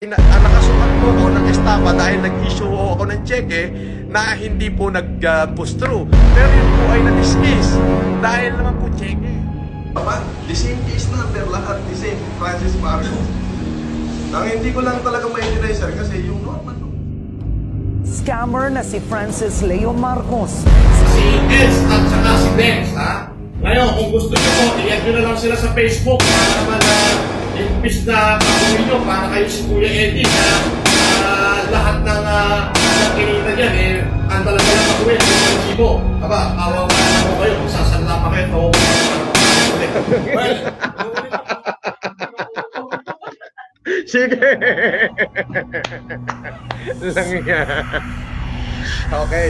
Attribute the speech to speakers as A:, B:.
A: Nakasukat po ako ng estafa dahil nag-issue ako ng cheque na hindi po nag-push through. Pero yun po ay na-dismiss dahil naman po cheque.
B: The same case number, lahat the same, Francis Marcos. Ang hindi ko lang talaga maintindihan, sir, kasi yung normal.
C: Scammer na si Francis Leo Marcos.
D: Si Els at saka si Benz, ha? Ngayon, kung gusto nyo po, i-add nyo na lang sila sa Facebook para naman imbis na kakuhin nyo para kayo si Kuya Eddie na lahat ng kinita dyan, ang talaga lang kakuhin, yung sibo. Aba, awawa na po kayo, kung sasala pa kayo,
A: Sige. Lang yan. Okay.